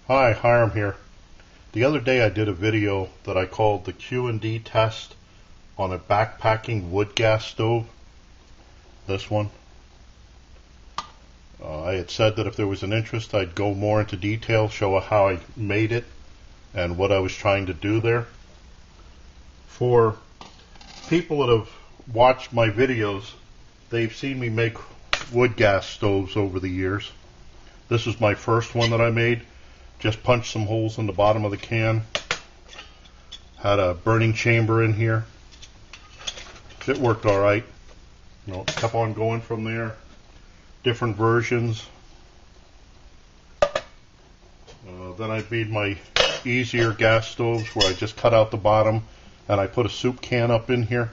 Hi, Hiram here. The other day I did a video that I called the Q&D test on a backpacking wood gas stove. This one. I had said that if there was an interest I'd go more into detail, show how I made it and what I was trying to do there. For people that have watched my videos, they've seen me make wood gas stoves over the years. This was my first one that I made. Just punched some holes in the bottom of the can. Had a burning chamber in here. It worked alright. Kept on going from there. Different versions. Then I made my easier gas stoves where I just cut out the bottom and I put a soup can up in here.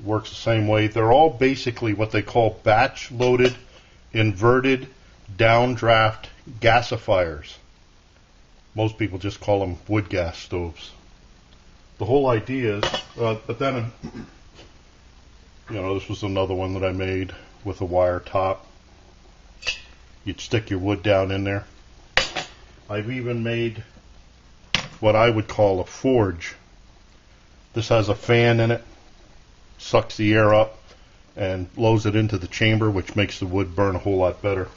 Works the same way. They're all basically what they call batch loaded, inverted, downdraft gasifiers. Most people just call them wood gas stoves. The whole idea is, but then, this was another one that I made with a wire top. You'd stick your wood down in there. I've even made what I would call a forge. This has a fan in it, sucks the air up and blows it into the chamber, which makes the wood burn a whole lot better.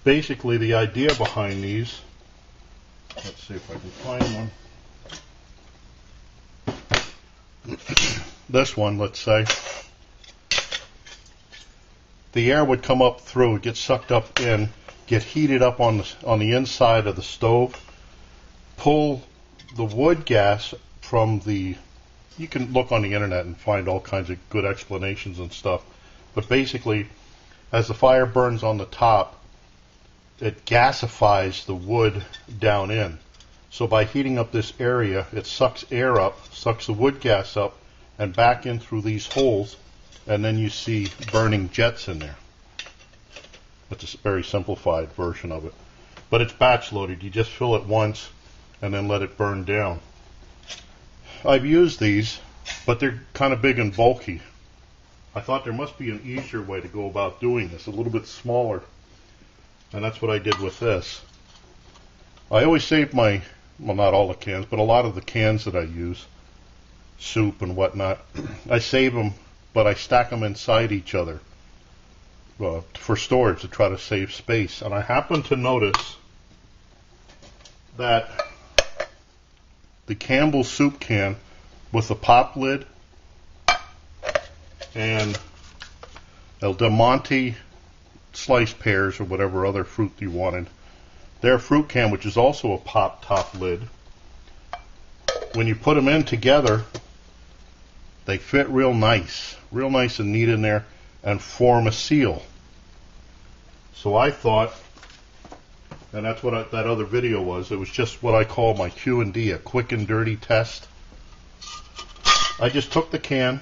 Basically, the idea behind these, let's see if I can find one. This one, let's say, the air would come up through, get sucked up in, get heated up on the inside of the stove, pull the wood gas from the, you can look on the internet and find all kinds of good explanations and stuff, but basically, as the fire burns on the top, it gasifies the wood down in. So by heating up this area, it sucks air up, sucks the wood gas up, and back in through these holes, and then you see burning jets in there. It's a very simplified version of it. But it's batch loaded. You just fill it once and then let it burn down. I've used these, but they're kind of big and bulky. I thought there must be an easier way to go about doing this, a little bit smaller. And that's what I did with this. I always save my, well, not all the cans, but a lot of the cans that I use, soup and whatnot, I save them, but I stack them inside each other for storage to try to save space. And I happen to notice that the Campbell soup can with the pop lid and El Del Monte sliced pears or whatever other fruit you wanted, their fruit can, which is also a pop top lid, when you put them in together, they fit real nice and neat in there and form a seal. So I thought, and that's what that other video was, it was just what I call my Q&D, a quick and dirty test. I just took the can,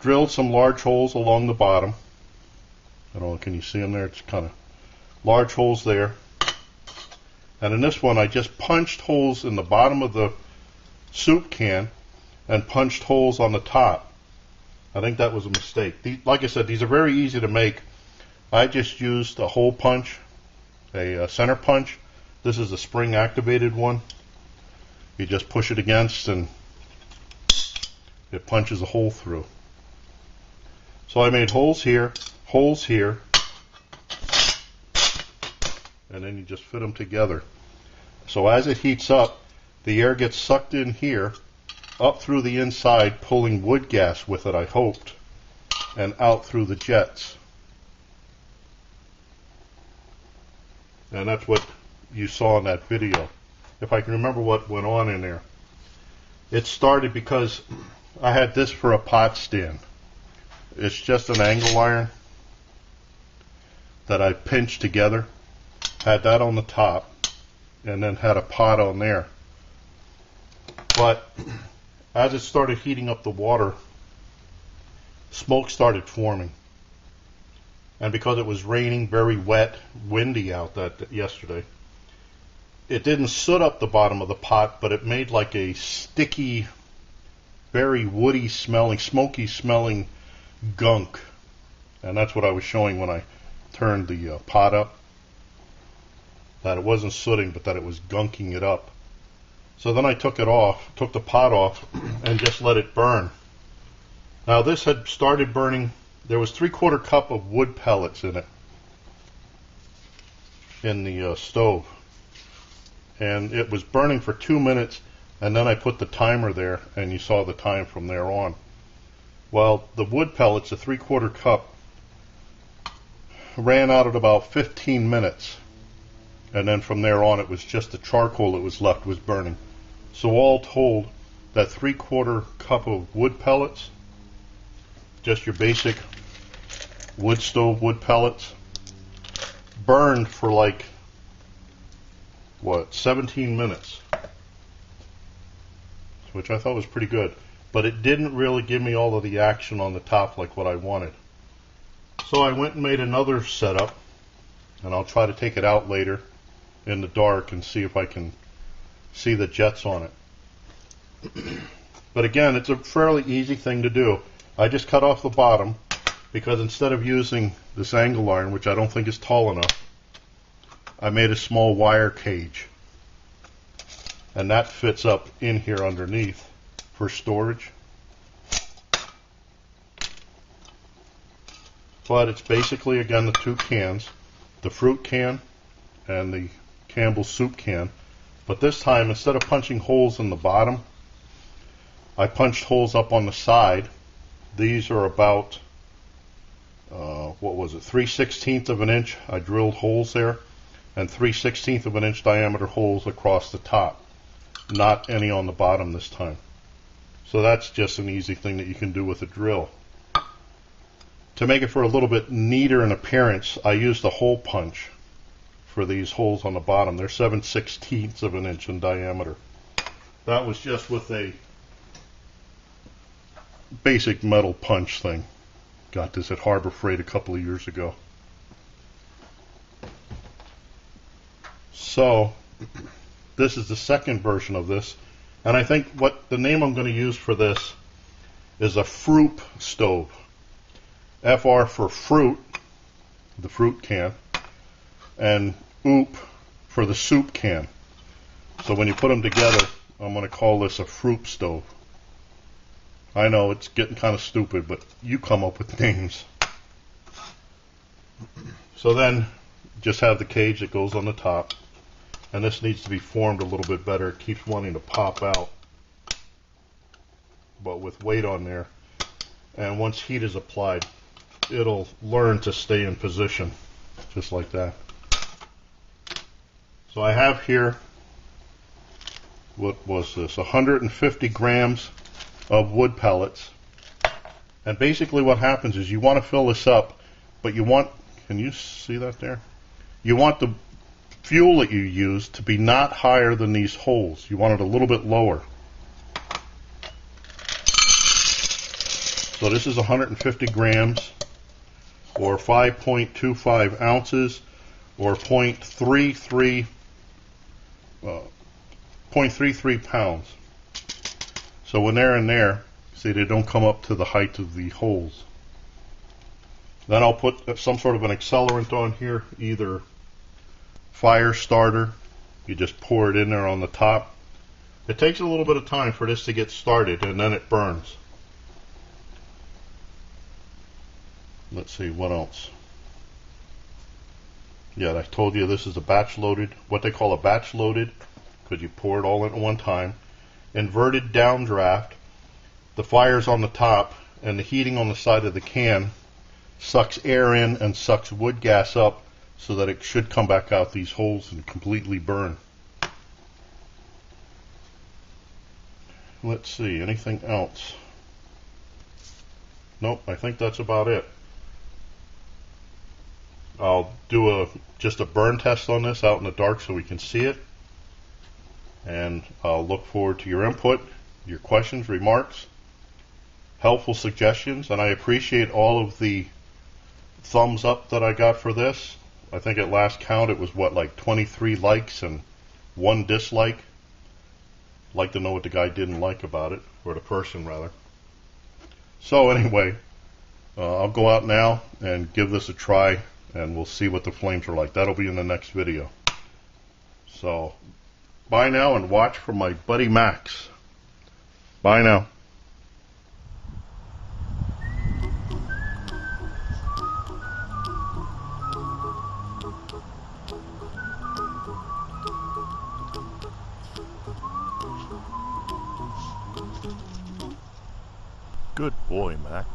drilled some large holes along the bottom. I don't know, can you see them there? It's kind of large holes there. And in this one, I just punched holes in the bottom of the soup can and punched holes on the top. I think that was a mistake. Like I said, these are very easy to make. I just used a hole punch, a center punch. This is a spring activated one. You just push it against and it punches a hole through. So I made holes here, and then you just fit them together. So as it heats up, the air gets sucked in here, up through the inside, pulling wood gas with it, I hoped, and out through the jets. And that's what you saw in that video. If I can remember what went on in there. It started because I had this for a pot stand. It's just an angle iron that I pinched together, had that on the top, and then had a pot on there. But as it started heating up the water, smoke started forming. And because it was raining, very wet, windy out yesterday, it didn't soot up the bottom of the pot, but it made like a sticky, very woody smelling, smoky smelling gunk. And that's what I was showing when I turned the pot up, that it wasn't sooting, but that it was gunking it up. So then I took it off, took the pot off, and just let it burn. Now this had started burning. There was 3/4 cup of wood pellets in it, in the stove. And it was burning for 2 minutes, and then I put the timer there, and you saw the time from there on. Well, the wood pellets, the 3/4 cup, ran out at about 15 minutes. And then from there on, it was just the charcoal that was left was burning. So all told, that 3/4 cup of wood pellets, just your basic wood stove wood pellets, burned for like, what, 17 minutes, which I thought was pretty good. But it didn't really give me all of the action on the top like what I wanted. So I went and made another setup, and I'll try to take it out later in the dark and see if I can see the jets on it. But again, it's a fairly easy thing to do. I just cut off the bottom, because instead of using this angle iron, which I don't think is tall enough, I made a small wire cage, and that fits up in here underneath for storage. But it's basically, again, the two cans, the fruit can and the Campbell's soup can. But this time, instead of punching holes in the bottom, I punched holes up on the side. These are about, what was it, 3/16 of an inch. I drilled holes there, and 3/16 of an inch diameter holes across the top. Not any on the bottom this time. So that's just an easy thing that you can do with a drill. To make it for a little bit neater in appearance, I used a hole punch for these holes on the bottom. They're 7/16 of an inch in diameter. That was just with a basic metal punch thing. Got this at Harbor Freight a couple of years ago. So this is the second version of this, and I think what the name I'm going to use for this is a fruit stove. FR for fruit, the fruit can, and OOP for the soup can. So when you put them together, I'm going to call this a fruit stove. I know it's getting kind of stupid, but you come up with names. So then just have the cage that goes on the top, and this needs to be formed a little bit better. It keeps wanting to pop out, but with weight on there, and once heat is applied, it'll learn to stay in position, just like that. So I have here, what was this, 150 grams of wood pellets. And basically what happens is you want to fill this up, but you want, can you see that there? You want the fuel that you use to be not higher than these holes. You want it a little bit lower. So this is 150 grams, or 5.25 ounces, or 0.33 pounds. So when they're in there, see, they don't come up to the height of the holes. Then I'll put some sort of an accelerant on here, either fire starter. You just pour it in there on the top. It takes a little bit of time for this to get started, and then it burns. Let's see, what else? Yeah, I told you this is a batch loaded, what they call a batch loaded, because you pour it all in at one time. Inverted downdraft. The fire's on the top, and the heating on the side of the can sucks air in and sucks wood gas up, so that it should come back out these holes and completely burn. Let's see, anything else? Nope, I think that's about it. I'll do just a burn test on this out in the dark so we can see it. And I'll look forward to your input, your questions, remarks, helpful suggestions, and I appreciate all of the thumbs up that I got for this. I think at last count it was what, like 23 likes and 1 dislike. I'd like to know what the guy didn't like about it, or the person rather. So anyway, I'll go out now and give this a try and we'll see what the flames are like. That'll be in the next video. So, bye now, and watch for my buddy Max. Bye now. Good boy, Max.